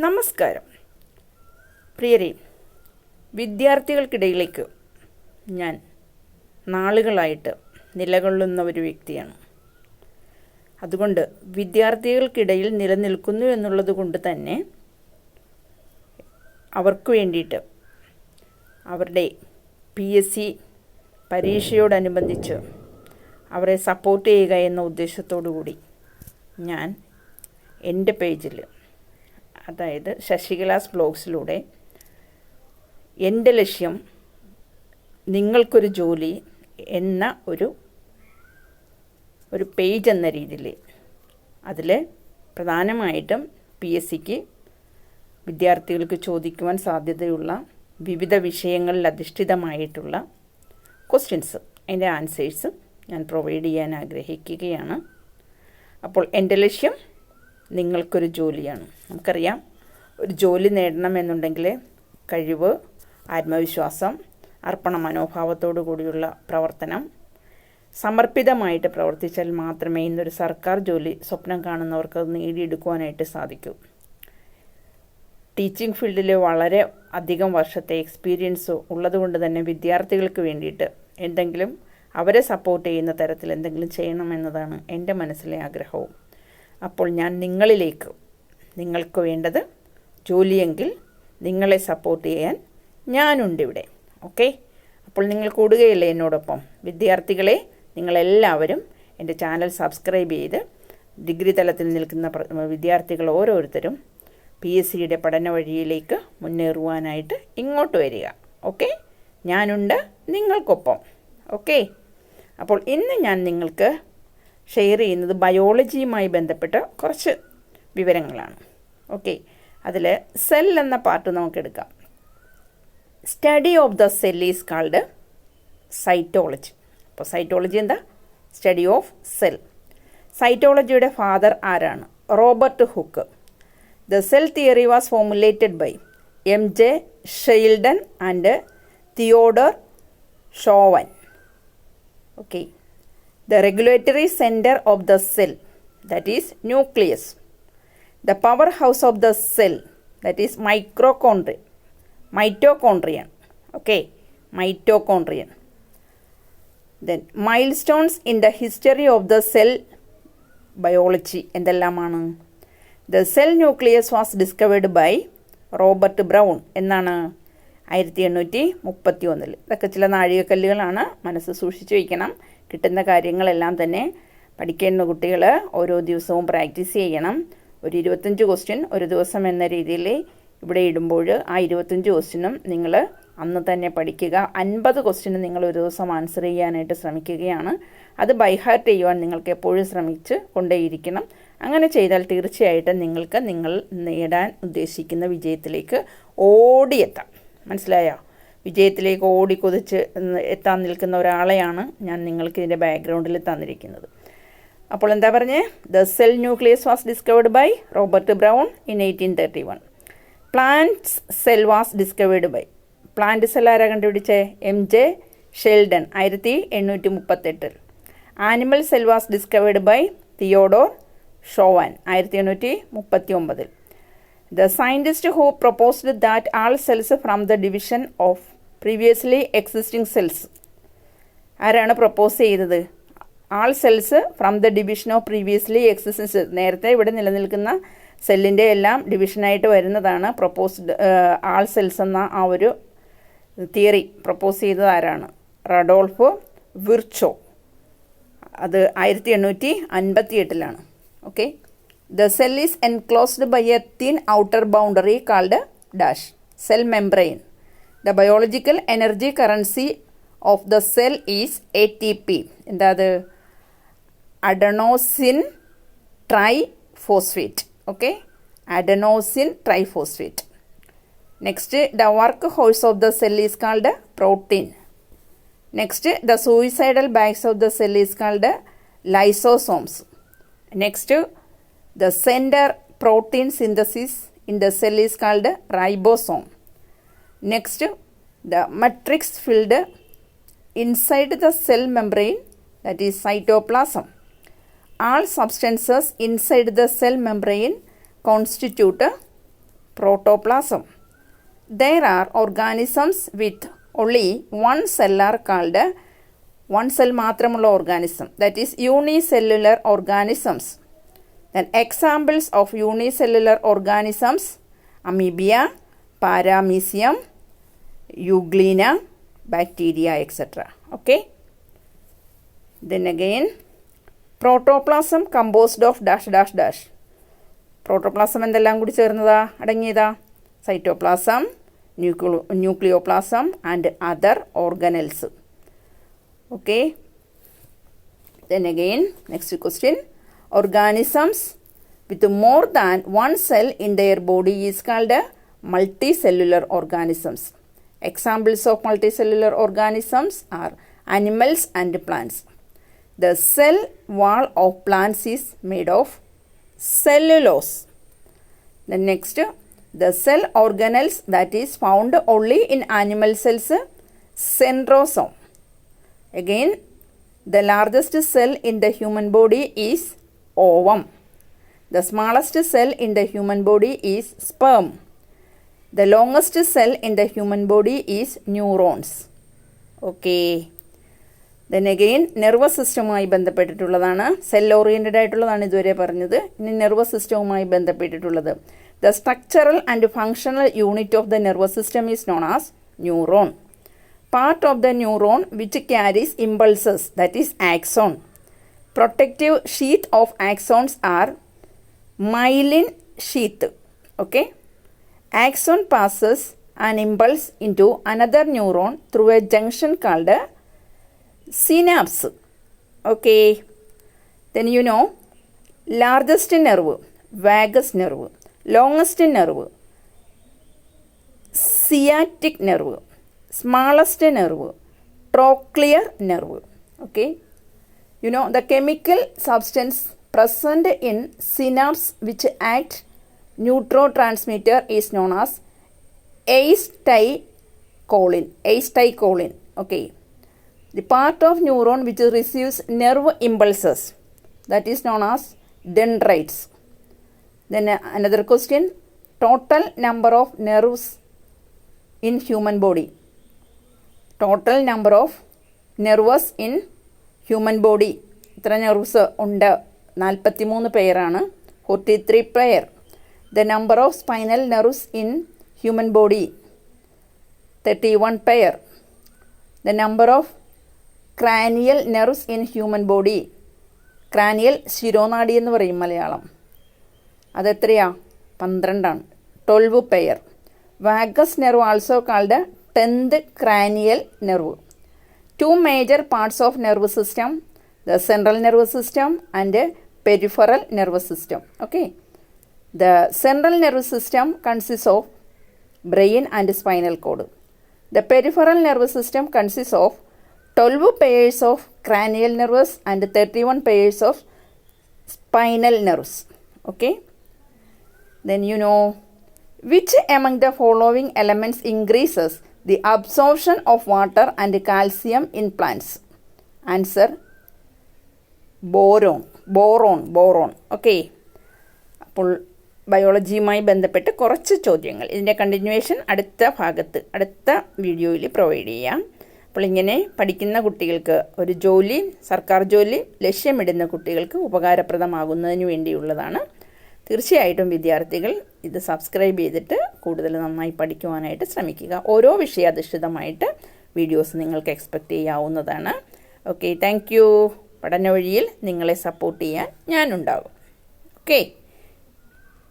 നമസ്കാരം പ്രിയരെ, വിദ്യാർത്ഥികൾക്കിടയിലേക്ക് ഞാൻ നാളുകളായിട്ട് നിലകൊള്ളുന്ന ഒരു വ്യക്തിയാണ്. അതുകൊണ്ട് വിദ്യാർത്ഥികൾക്കിടയിൽ നിലനിൽക്കുന്നു എന്നുള്ളത് കൊണ്ട് തന്നെ അവർക്ക് വേണ്ടിയിട്ട് അവരുടെ PSC പരീക്ഷയോടനുബന്ധിച്ച് അവരെ സപ്പോർട്ട് ചെയ്യുക എന്ന ഉദ്ദേശത്തോടു കൂടി ഞാൻ എൻ്റെ പേജിൽ, അതായത് ശശികലാസ് ബ്ലോഗ്സിലൂടെ എൻ്റെ ലക്ഷ്യം നിങ്ങൾക്കൊരു ജോലി എന്ന ഒരു പേജ് എന്ന രീതിയിൽ അതിൽ പ്രധാനമായിട്ടും PSCക്ക് വിദ്യാർത്ഥികൾക്ക് ചോദിക്കുവാൻ സാധ്യതയുള്ള വിവിധ വിഷയങ്ങളിൽ അധിഷ്ഠിതമായിട്ടുള്ള ക്വസ്റ്റ്യൻസ്, അതിൻ്റെ ആൻസേഴ്സ് ഞാൻ പ്രൊവൈഡ് ചെയ്യാൻ ആഗ്രഹിക്കുകയാണ്. അപ്പോൾ എൻ്റെ ലക്ഷ്യം നിങ്ങൾക്കൊരു ജോലിയാണ്. നമുക്കറിയാം, ഒരു ജോലി നേടണമെന്നുണ്ടെങ്കിൽ കഴിവ്, ആത്മവിശ്വാസം, അർപ്പണ മനോഭാവത്തോടു കൂടിയുള്ള പ്രവർത്തനം, സമർപ്പിതമായിട്ട് പ്രവർത്തിച്ചാൽ മാത്രമേ ഇന്നൊരു സർക്കാർ ജോലി സ്വപ്നം കാണുന്നവർക്ക് അത് നേടിയെടുക്കുവാനായിട്ട് സാധിക്കൂ. ടീച്ചിങ് ഫീൽഡിൽ വളരെ അധികം വർഷത്തെ എക്സ്പീരിയൻസ് ഉള്ളതുകൊണ്ട് തന്നെ വിദ്യാർത്ഥികൾക്ക് വേണ്ടിയിട്ട് എന്തെങ്കിലും അവരെ സപ്പോർട്ട് ചെയ്യുന്ന തരത്തിൽ എന്തെങ്കിലും ചെയ്യണമെന്നതാണ് എൻ്റെ മനസ്സിലെ ആഗ്രഹവും. അപ്പോൾ ഞാൻ നിങ്ങൾക്ക് വേണ്ടത് ജോലിയെങ്കിൽ നിങ്ങളെ സപ്പോർട്ട് ചെയ്യാൻ ഞാനുണ്ട് ഇവിടെ. ഓക്കെ, അപ്പോൾ നിങ്ങൾ കൂടുകയല്ലേ എന്നോടൊപ്പം? വിദ്യാർത്ഥികളെ, നിങ്ങളെല്ലാവരും എൻ്റെ ചാനൽ സബ്സ്ക്രൈബ് ചെയ്ത് ഡിഗ്രി തലത്തിൽ നിൽക്കുന്ന വിദ്യാർത്ഥികൾ ഓരോരുത്തരും PSCയുടെ പഠന വഴിയിലേക്ക് മുന്നേറുവാനായിട്ട് ഇങ്ങോട്ട് വരിക. ഓക്കെ, ഞാനുണ്ട് നിങ്ങൾക്കൊപ്പം. ഓക്കെ, അപ്പോൾ ഇന്ന് ഞാൻ നിങ്ങൾക്ക് ഷെയർ ചെയ്യുന്നത് ബയോളജിയുമായി ബന്ധപ്പെട്ട കുറച്ച് വിവരങ്ങളാണ്. ഓക്കെ, അതിൽ സെൽ എന്ന പാർട്ട് നമുക്കെടുക്കാം. Study of the cell is called cytology. അപ്പോൾ സൈറ്റോളജി എന്താ? Study of cell. സൈറ്റോളജിയുടെ ഫാദർ ആരാണ്? Robert Hooke. The cell theory was formulated by M.J. Schleiden and Theodor Schwann. Okay, the regulatory center of the cell, that is nucleus. The powerhouse of the cell, that is mitochondrion. Okay, mitochondrion. Then milestones in the history of the cell biology എന്തെല്ലാമാണ്? The cell nucleus was discovered by Robert Brown എന്നാണ് 1831. ഇതൊക്കെ ചില നാഴികക്കല്ലുകളാണ്, മനസ്സ് സൂക്ഷിച്ചു വയ്ക്കണം. കിട്ടുന്ന കാര്യങ്ങളെല്ലാം തന്നെ പഠിക്കേണ്ട കുട്ടികൾ ഓരോ ദിവസവും പ്രാക്ടീസ് ചെയ്യണം. ഒരു 25 ക്വസ്റ്റ്യൻ ഒരു ദിവസം എന്ന രീതിയിൽ ഇവിടെ ഇടുമ്പോൾ ആ 25 ക്വസ്റ്റ്യനും നിങ്ങൾ അന്ന് തന്നെ പഠിക്കുക. 50 ക്വസ്റ്റ്യന് നിങ്ങൾ ഒരു ദിവസം ആൻസർ ചെയ്യാനായിട്ട് ശ്രമിക്കുകയാണ്. അത് ബൈഹാർട്ട് ചെയ്യുവാൻ നിങ്ങൾക്ക് എപ്പോഴും ശ്രമിച്ച് കൊണ്ടേയിരിക്കണം. അങ്ങനെ ചെയ്താൽ തീർച്ചയായിട്ടും നിങ്ങൾക്ക് നിങ്ങൾ നേടാൻ ഉദ്ദേശിക്കുന്ന വിജയത്തിലേക്ക് ഓടിയെത്താം. മനസ്സിലായോ? വിജയത്തിലേക്ക് ഓടിക്കൊതിച്ച് എത്താൻ നിൽക്കുന്ന ഒരാളെയാണ് ഞാൻ നിങ്ങൾക്ക് ഇതിൻ്റെ ബാക്ക്ഗ്രൗണ്ടിൽ തന്നിരിക്കുന്നത്. അപ്പോൾ എന്താ പറഞ്ഞേ? The cell nucleus was discovered by Robert Brown in 1831. Plant cell was discovered by, plant cell ആരാ കണ്ടുപിടിച്ചേ? M.J. Schleiden 1838. Animal cell was discovered by Theodor Schwann 1839. The scientist who proposed that all cells from the division of previously existing cells. ആരാണ് propose ചെയ്തത്? All cells from the division of previously existing cells. നേരത്തെ ഇവിടെ നിലനിൽക്കുന്ന സെല്ലിൻ്റെ എല്ലാം ഡിവിഷനായിട്ട് വരുന്നതാണ് proposed ആൾ cells എന്ന ആ ഒരു തിയറി പ്രപ്പോസ് ചെയ്തത് ആരാണ്? റഡോൾഫ് വിർച്ചോ. അത് 1858. Okay, the cell is enclosed by a thin outer boundary called dash cell membrane. The biological energy currency of the cell is ATP. എന്താ അത്? Adenosine triphosphate. Okay, adenosine triphosphate. Next, the work horse of the cell is called protein. Next, the suicidal bags of the cell is called lysosomes. Next, the center protein synthesis in the cell is called ribosome. Next, the matrix filled inside the cell membrane, that is cytoplasm. All substances inside the cell membrane constitute protoplasm. There are organisms with only one cell are called one cell മാത്രമുള്ള organism, that is unicellular organisms. Then examples of unicellular organisms: amoeba, paramecium, euglena, bacteria, etc. Okay. Then again, protoplasm composed of dash dash dash. Protoplasm എന്തെല്ലാം കൂടി ചേർന്നതാ അടങ്ങിയതാ? Cytoplasm, nucleoplasm and other organelles. Okay. Then again, next question. Organisms with more than one cell in their body is called multicellular organisms. Examples of multicellular organisms are animals and plants. The cell wall of plants is made of cellulose. The next, the cell organelles that is found only in animal cells, centrosome. Again, the largest cell in the human body is ovum. The smallest cell in the human body is sperm. The longest cell in the human body is neurons. Okay. Then again, nervous system-മായി ബന്ധപ്പെട്ടിട്ടുള്ളതാണ്. Cell oriented ആയിട്ടുള്ളതാണ് ഇതുവരെ പറഞ്ഞത്. ഇനി nervous സിസ്റ്റവുമായി ബന്ധപ്പെട്ടിട്ടുള്ളത്. The structural and functional unit of the nervous system is known as neuron. Part of the neuron which carries impulses, that is axon. Protective sheath of axons are myelin sheath. Okay. Axon passes an impulse into another neuron through a junction called a synapse. Okay. Then you know, largest nerve, vagus nerve. Longest nerve, sciatic nerve. Smallest nerve, trochlear nerve. Okay. You know, the chemical substance present in synapse which act neurotransmitter is known as acetylcholine. Acetylcholine. Okay. The part of neuron which receives nerve impulses, that is known as dendrites. Then another question, total number of nerves in human body. Total number of nerves in human body. എത്ര nerves ഉണ്ട്? 43 പെയറാണ്. 43 pair. The number of spinal nerves in human body. 31 pair. The number of cranial nerves in human body. Cranial ശിരോനാഡി എന്ന് പറയും മലയാളം. അതെത്രയാ? 12 ആണ്. 12 pair. Vagus nerve also called 10th cranial nerve. Two major parts of nervous system, the central nervous system and peripheral nervous system. Okay. The central nervous system consists of brain and spinal cord. The peripheral nervous system consists of 12 pairs of cranial nerves and 31 pairs of spinal nerves. Okay. Then you know, which among the following elements increases the absorption of water and calcium in plants? Answer, boron. Okay. അപ്പോൾ ബയോളജിയുമായി ബന്ധപ്പെട്ട് കുറച്ച് ചോദ്യങ്ങൾ, ഇതിൻ്റെ continuation അടുത്ത ഭാഗത്ത് അടുത്ത വീഡിയോയിൽ provide ചെയ്യാം. അപ്പോൾ ഇങ്ങനെ പഠിക്കുന്ന കുട്ടികൾക്ക് ഒരു ജോലി, സർക്കാർ ജോലി ലക്ഷ്യമിടുന്ന കുട്ടികൾക്ക് ഉപകാരപ്രദമാകുന്നതിന് വേണ്ടിയുള്ളതാണ്. തീർച്ചയായിട്ടും വിദ്യാർത്ഥികൾ ഇത് സബ്സ്ക്രൈബ് ചെയ്തിട്ട് കൂടുതൽ നന്നായി പഠിക്കുവാനായിട്ട് ശ്രമിക്കുക. ഓരോ വിഷയാധിഷ്ഠിതമായിട്ട് വീഡിയോസ് നിങ്ങൾക്ക് എക്സ്പെക്റ്റ് ചെയ്യാവുന്നതാണ്. Okay, thank you. പഠന വഴിയിൽ നിങ്ങളെ സപ്പോർട്ട് ചെയ്യാൻ ഞാനുണ്ടാകും. ഓക്കെ.